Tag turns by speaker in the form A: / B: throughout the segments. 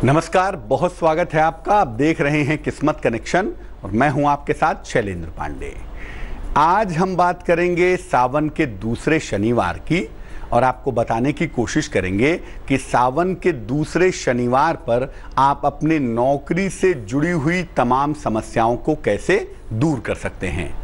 A: नमस्कार, बहुत स्वागत है आपका। आप देख रहे हैं किस्मत कनेक्शन और मैं हूं आपके साथ शैलेंद्र पांडे। आज हम बात करेंगे सावन के दूसरे शनिवार की और आपको बताने की कोशिश करेंगे कि सावन के दूसरे शनिवार पर आप अपने नौकरी से जुड़ी हुई तमाम समस्याओं को कैसे दूर कर सकते हैं।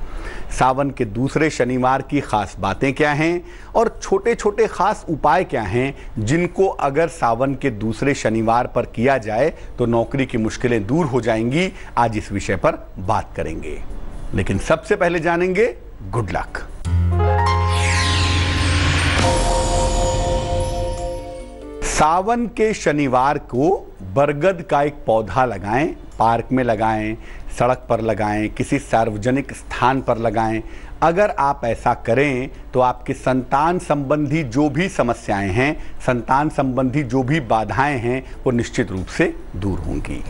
A: सावन के दूसरे शनिवार की खास बातें क्या हैं और छोटे छोटे खास उपाय क्या हैं जिनको अगर सावन के दूसरे शनिवार पर किया जाए तो नौकरी की मुश्किलें दूर हो जाएंगी। आज इस विषय पर बात करेंगे, लेकिन सबसे पहले जानेंगे गुड लक। सावन के शनिवार को बरगद का एक पौधा लगाएं, पार्क में लगाएं, सड़क पर लगाएं, किसी सार्वजनिक स्थान पर लगाएं। अगर आप ऐसा करें तो आपकी संतान संबंधी जो भी समस्याएं हैं, संतान संबंधी जो भी बाधाएं हैं, वो निश्चित रूप से दूर होंगी।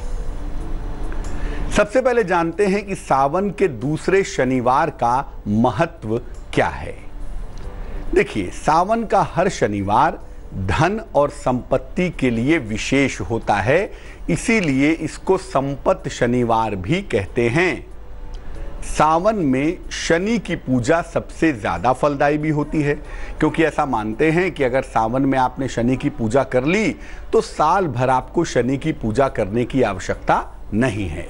A: सबसे पहले जानते हैं कि सावन के दूसरे शनिवार का महत्व क्या है। देखिए, सावन का हर शनिवार धन और संपत्ति के लिए विशेष होता है, इसीलिए इसको संपत्ति शनिवार भी कहते हैं। सावन में शनि की पूजा सबसे ज्यादा फलदायी भी होती है, क्योंकि ऐसा मानते हैं कि अगर सावन में आपने शनि की पूजा कर ली तो साल भर आपको शनि की पूजा करने की आवश्यकता नहीं है।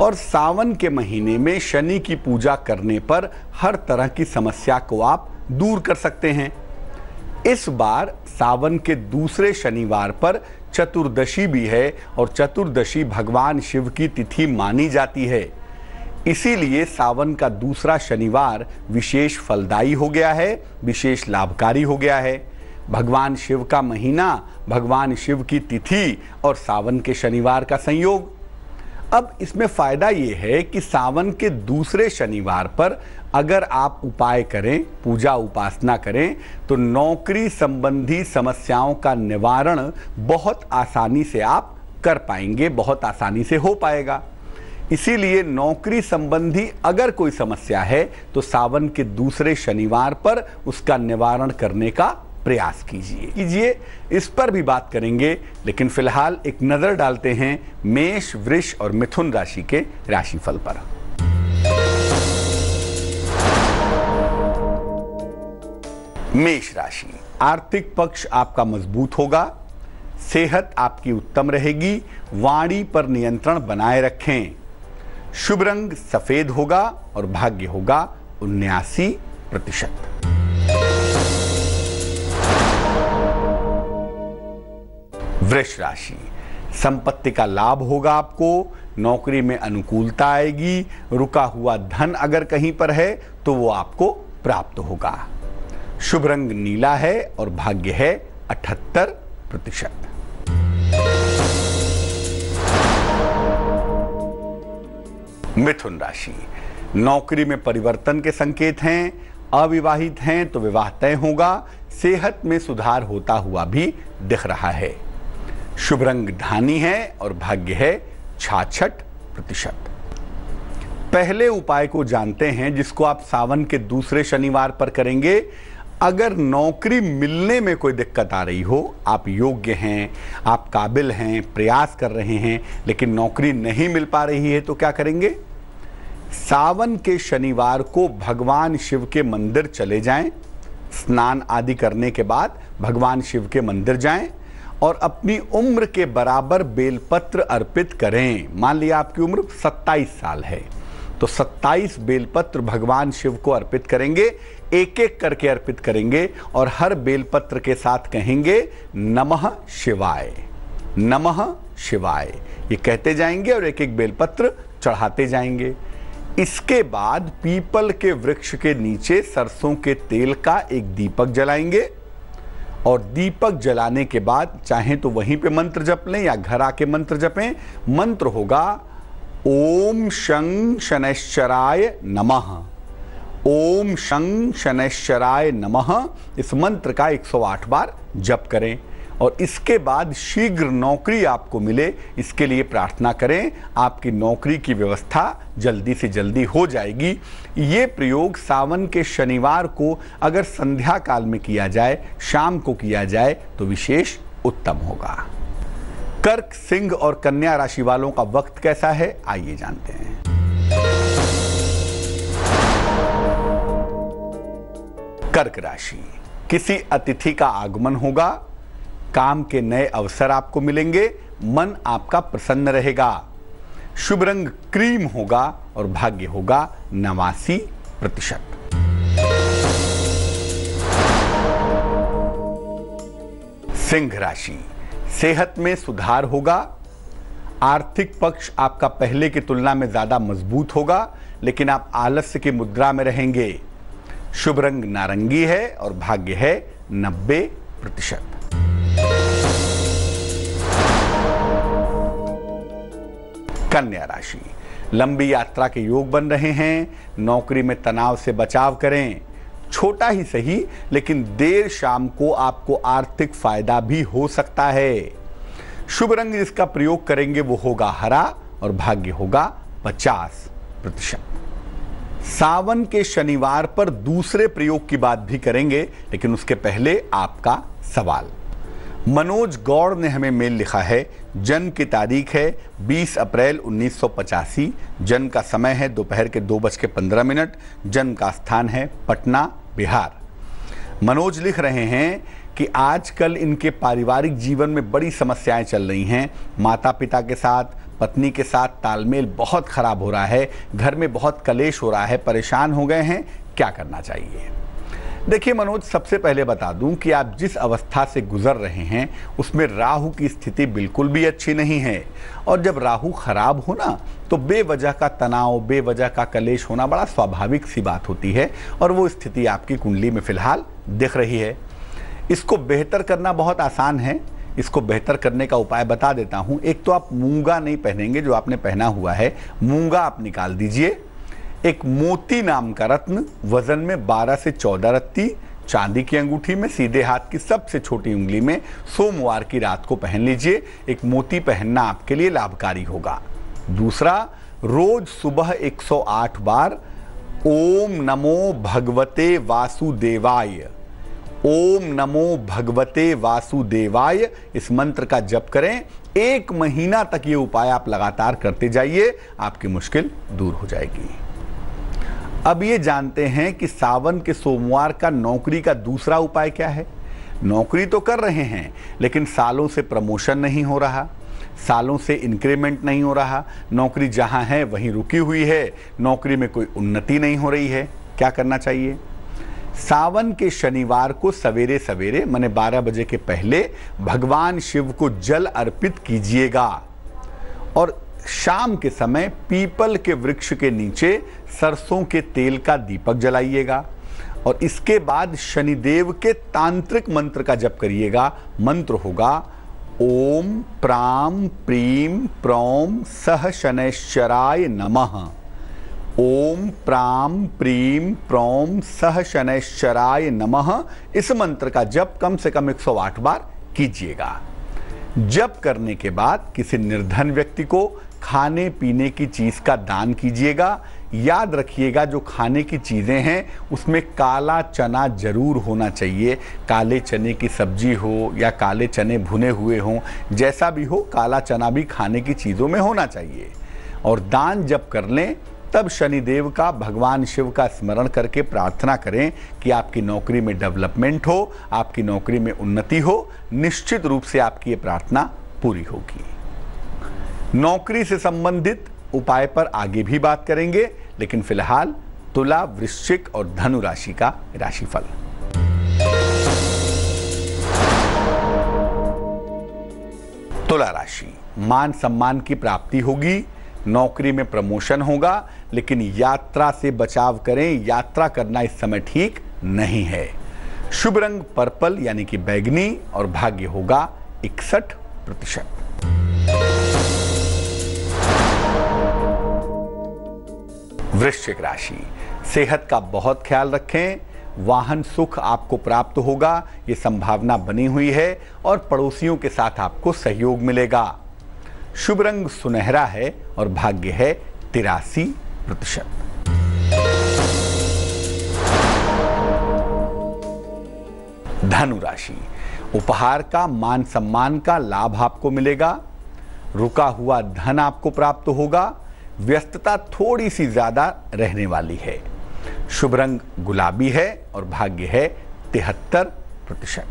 A: और सावन के महीने में शनि की पूजा करने पर हर तरह की समस्या को आप दूर कर सकते हैं। इस बार सावन के दूसरे शनिवार पर चतुर्दशी भी है और चतुर्दशी भगवान शिव की तिथि मानी जाती है, इसीलिए सावन का दूसरा शनिवार विशेष फलदायी हो गया है, विशेष लाभकारी हो गया है। भगवान शिव का महीना, भगवान शिव की तिथि और सावन के शनिवार का संयोग। अब इसमें फायदा ये है कि सावन के दूसरे शनिवार पर अगर आप उपाय करें, पूजा उपासना करें, तो नौकरी संबंधी समस्याओं का निवारण बहुत आसानी से आप कर पाएंगे, बहुत आसानी से हो पाएगा। इसीलिए नौकरी संबंधी अगर कोई समस्या है तो सावन के दूसरे शनिवार पर उसका निवारण करने का प्रयास कीजिए। इस पर भी बात करेंगे, लेकिन फिलहाल एक नजर डालते हैं मेष, वृष और मिथुन राशि के राशिफल पर। मेष राशि, आर्थिक पक्ष आपका मजबूत होगा, सेहत आपकी उत्तम रहेगी, वाणी पर नियंत्रण बनाए रखें। शुभ रंग सफेद होगा और भाग्य होगा 79%। वृष राशि, संपत्ति का लाभ होगा आपको, नौकरी में अनुकूलता आएगी, रुका हुआ धन अगर कहीं पर है तो वो आपको प्राप्त होगा। शुभ रंग नीला है और भाग्य है 78%। मिथुन राशि, नौकरी में परिवर्तन के संकेत हैं, अविवाहित हैं तो विवाह तय होगा, सेहत में सुधार होता हुआ भी दिख रहा है। शुभ रंग धानी है और भाग्य है 66%। पहले उपाय को जानते हैं जिसको आप सावन के दूसरे शनिवार पर करेंगे। अगर नौकरी मिलने में कोई दिक्कत आ रही हो, आप योग्य हैं, आप काबिल हैं, प्रयास कर रहे हैं, लेकिन नौकरी नहीं मिल पा रही है, तो क्या करेंगे? सावन के शनिवार को भगवान शिव के मंदिर चले जाएं, स्नान आदि करने के बाद भगवान शिव के मंदिर जाएं और अपनी उम्र के बराबर बेलपत्र अर्पित करें। मान लिया आपकी उम्र 27 साल है तो 27 बेलपत्र भगवान शिव को अर्पित करेंगे, एक एक करके अर्पित करेंगे और हर बेलपत्र के साथ कहेंगे नमः शिवाय, नमः शिवाय, ये कहते जाएंगे और एक एक बेलपत्र चढ़ाते जाएंगे। इसके बाद पीपल के वृक्ष के नीचे सरसों के तेल का एक दीपक जलाएंगे और दीपक जलाने के बाद चाहे तो वहीं पे मंत्र जप लें या घर आके मंत्र जपें। मंत्र होगा ओम शं शनैश्चराय नमः, ओम शं शनैश्चराय नमः। इस मंत्र का 108 बार जप करें और इसके बाद शीघ्र नौकरी आपको मिले, इसके लिए प्रार्थना करें। आपकी नौकरी की व्यवस्था जल्दी से जल्दी हो जाएगी। ये प्रयोग सावन के शनिवार को अगर संध्या काल में किया जाए, शाम को किया जाए तो विशेष उत्तम होगा। कर्क, सिंह और कन्या राशि वालों का वक्त कैसा है, आइए जानते हैं। कर्क राशि, किसी अतिथि का आगमन होगा, काम के नए अवसर आपको मिलेंगे, मन आपका प्रसन्न रहेगा। शुभ रंग क्रीम होगा और भाग्य होगा 89%। सिंह राशि, सेहत में सुधार होगा, आर्थिक पक्ष आपका पहले की तुलना में ज्यादा मजबूत होगा, लेकिन आप आलस्य की मुद्रा में रहेंगे। शुभ रंग नारंगी है और भाग्य है 90%। कन्या राशि, लंबी यात्रा के योग बन रहे हैं, नौकरी में तनाव से बचाव करें। छोटा ही सही, लेकिन देर शाम को आपको आर्थिक फायदा भी हो सकता है। शुभ रंग जिसका प्रयोग करेंगे वो होगा हरा और भाग्य होगा 50%। सावन के शनिवार पर दूसरे प्रयोग की बात भी करेंगे, लेकिन उसके पहले आपका सवाल। मनोज गौड़ ने हमें मेल लिखा है, जन्म की तारीख है 20 अप्रैल 1985, जन्म का समय है दोपहर के 2:15, जन्म का स्थान है पटना, बिहार। मनोज लिख रहे हैं कि आजकल इनके पारिवारिक जीवन में बड़ी समस्याएं चल रही हैं। माता पिता के साथ, पत्नी के साथ तालमेल बहुत खराब हो रहा है, घर में बहुत कलेश हो रहा है, परेशान हो गए हैं, क्या करना चाहिए? देखिए मनोज, सबसे पहले बता दूं कि आप जिस अवस्था से गुजर रहे हैं उसमें राहु की स्थिति बिल्कुल भी अच्छी नहीं है, और जब राहु खराब हो ना तो बेवजह का तनाव, बेवजह का कलेश होना बड़ा स्वाभाविक सी बात होती है, और वो स्थिति आपकी कुंडली में फिलहाल दिख रही है। इसको बेहतर करना बहुत आसान है। इसको बेहतर करने का उपाय बता देता हूं। एक तो आप मूंगा नहीं पहनेंगे, जो आपने पहना हुआ है मूंगा आप निकाल दीजिए। एक मोती नाम का रत्न, वजन में 12 से 14 रत्ती, चांदी की अंगूठी में, सीधे हाथ की सबसे छोटी उंगली में, सोमवार की रात को पहन लीजिए। एक मोती पहनना आपके लिए लाभकारी होगा। दूसरा, रोज सुबह 108 बार ओम नमो भगवते वासुदेवाय, ओम नमो भगवते वासुदेवाय, इस मंत्र का जप करें। 1 महीना तक ये उपाय आप लगातार करते जाइए, आपकी मुश्किल दूर हो जाएगी। अब ये जानते हैं कि सावन के सोमवार का नौकरी का दूसरा उपाय क्या है। नौकरी तो कर रहे हैं, लेकिन सालों से प्रमोशन नहीं हो रहा, सालों से इंक्रीमेंट नहीं हो रहा, नौकरी जहां है वहीं रुकी हुई है, नौकरी में कोई उन्नति नहीं हो रही है। क्या करना चाहिए? सावन के शनिवार को सवेरे सवेरे माने 12 बजे के पहले भगवान शिव को जल अर्पित कीजिएगा, और शाम के समय पीपल के वृक्ष के नीचे सरसों के तेल का दीपक जलाइएगा, और इसके बाद शनिदेव के तांत्रिक मंत्र का जप करिएगा। मंत्र होगा ओम प्राम प्रीम प्रौम सह शनैश्चराय नमः, ओम प्राम प्रीम प्रौम सह शनैश्चराय नमः। इस मंत्र का जप कम से कम 108 बार कीजिएगा। जप करने के बाद किसी निर्धन व्यक्ति को खाने पीने की चीज का दान कीजिएगा। याद रखिएगा, जो खाने की चीजें हैं उसमें काला चना जरूर होना चाहिए। काले चने की सब्जी हो या काले चने भुने हुए हों, जैसा भी हो, काला चना भी खाने की चीजों में होना चाहिए। और दान जब कर लें तब शनिदेव का, भगवान शिव का स्मरण करके प्रार्थना करें कि आपकी नौकरी में डेवलपमेंट हो, आपकी नौकरी में उन्नति हो। निश्चित रूप से आपकी ये प्रार्थना पूरी होगी। नौकरी से संबंधित उपाय पर आगे भी बात करेंगे, लेकिन फिलहाल तुला, वृश्चिक और धनु राशि का राशिफल। तुला राशि, मान सम्मान की प्राप्ति होगी, नौकरी में प्रमोशन होगा, लेकिन यात्रा से बचाव करें। यात्रा करना इस समय ठीक नहीं है। शुभ रंग पर्पल यानी कि बैगनी, और भाग्य होगा 61%। वृश्चिक राशि, सेहत का बहुत ख्याल रखें। वाहन सुख आपको प्राप्त होगा, ये संभावना बनी हुई है, और पड़ोसियों के साथ आपको सहयोग मिलेगा। शुभ रंग सुनहरा है और भाग्य है 83%। धनु राशि, उपहार का, मान सम्मान का लाभ आपको मिलेगा। रुका हुआ धन आपको प्राप्त होगा। व्यस्तता थोड़ी सी ज्यादा रहने वाली है। शुभ रंग गुलाबी है और भाग्य है 73%।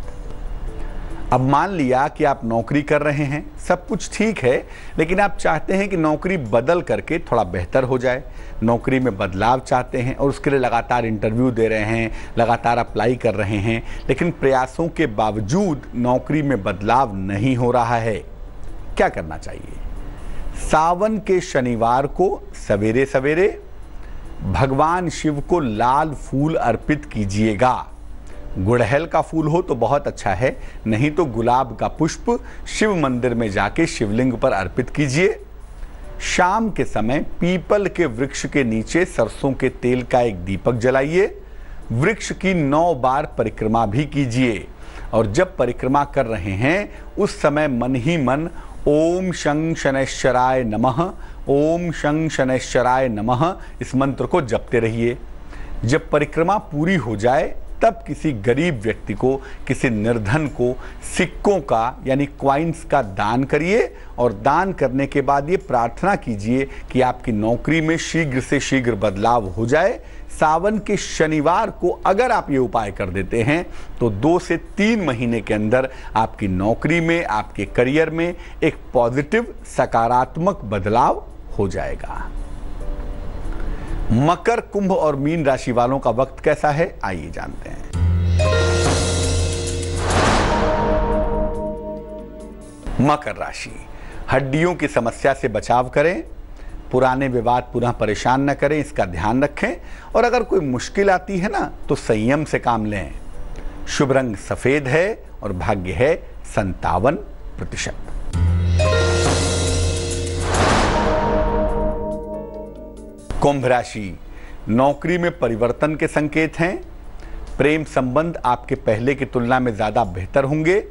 A: अब मान लिया कि आप नौकरी कर रहे हैं, सब कुछ ठीक है, लेकिन आप चाहते हैं कि नौकरी बदल करके थोड़ा बेहतर हो जाए, नौकरी में बदलाव चाहते हैं और उसके लिए लगातार इंटरव्यू दे रहे हैं, लगातार अप्लाई कर रहे हैं, लेकिन प्रयासों के बावजूद नौकरी में बदलाव नहीं हो रहा है। क्या करना चाहिए? सावन के शनिवार को सवेरे सवेरे भगवान शिव को लाल फूल अर्पित कीजिएगा। गुड़हल का फूल हो तो बहुत अच्छा है, नहीं तो गुलाब का पुष्प शिव मंदिर में जाके शिवलिंग पर अर्पित कीजिए। शाम के समय पीपल के वृक्ष के नीचे सरसों के तेल का एक दीपक जलाइए। वृक्ष की 9 बार परिक्रमा भी कीजिए और जब परिक्रमा कर रहे हैं उस समय मन ही मन ओम शं शनैश्चराय नमः, ओम शं शनैश्चराय नमः इस मंत्र को जपते रहिए। जब परिक्रमा पूरी हो जाए तब किसी गरीब व्यक्ति को, किसी निर्धन को सिक्कों का यानी क्वाइंस का दान करिए और दान करने के बाद ये प्रार्थना कीजिए कि आपकी नौकरी में शीघ्र से शीघ्र बदलाव हो जाए। सावन के शनिवार को अगर आप ये उपाय कर देते हैं तो 2 से 3 महीने के अंदर आपकी नौकरी में, आपके करियर में एक पॉजिटिव सकारात्मक बदलाव हो जाएगा। मकर, कुंभ और मीन राशि वालों का वक्त कैसा है, आइए जानते हैं। मकर राशि, हड्डियों की समस्या से बचाव करें, पुराने विवाद पुनः परेशान न करें, इसका ध्यान रखें और अगर कोई मुश्किल आती है ना तो संयम से काम लें। शुभ रंग सफेद है और भाग्य है 57%। कुंभ राशि, नौकरी में परिवर्तन के संकेत हैं। प्रेम संबंध आपके पहले की तुलना में ज्यादा बेहतर होंगे।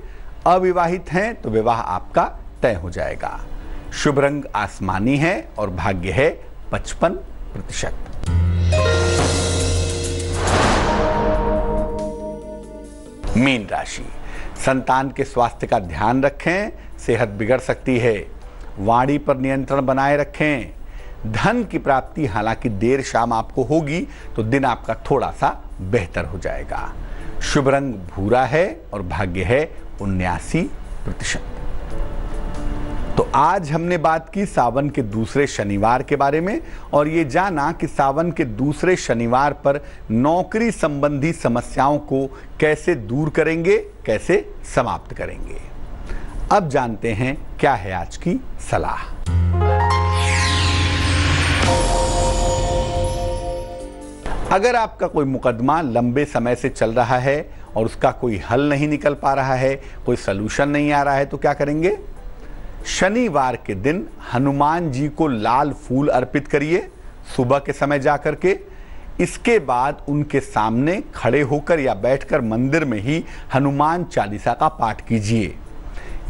A: अविवाहित हैं तो विवाह आपका तय हो जाएगा। शुभ रंग आसमानी है और भाग्य है 55%। मीन राशि, संतान के स्वास्थ्य का ध्यान रखें, सेहत बिगड़ सकती है। वाणी पर नियंत्रण बनाए रखें। धन की प्राप्ति हालांकि देर शाम आपको होगी तो दिन आपका थोड़ा सा बेहतर हो जाएगा। शुभ रंग भूरा है और भाग्य है 79%। तो आज हमने बात की सावन के दूसरे शनिवार के बारे में और ये जाना कि सावन के दूसरे शनिवार पर नौकरी संबंधी समस्याओं को कैसे दूर करेंगे, कैसे समाप्त करेंगे। अब जानते हैं क्या है आज की सलाह। अगर आपका कोई मुकदमा लंबे समय से चल रहा है और उसका कोई हल नहीं निकल पा रहा है, कोई सलूशन नहीं आ रहा है, तो क्या करेंगे? शनिवार के दिन हनुमान जी को लाल फूल अर्पित करिए सुबह के समय जाकर के। इसके बाद उनके सामने खड़े होकर या बैठकर मंदिर में ही हनुमान चालीसा का पाठ कीजिए।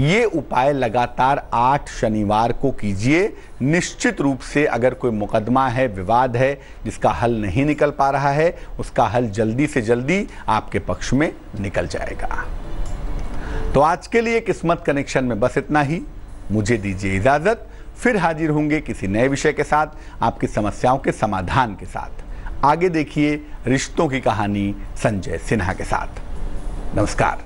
A: ये उपाय लगातार 8 शनिवार को कीजिए। निश्चित रूप से अगर कोई मुकदमा है, विवाद है जिसका हल नहीं निकल पा रहा है, उसका हल जल्दी से जल्दी आपके पक्ष में निकल जाएगा। तो आज के लिए किस्मत कनेक्शन में बस इतना ही। मुझे दीजिए इजाजत, फिर हाजिर होंगे किसी नए विषय के साथ, आपकी समस्याओं के समाधान के साथ। आगे देखिए रिश्तों की कहानी संजय सिन्हा के साथ। नमस्कार।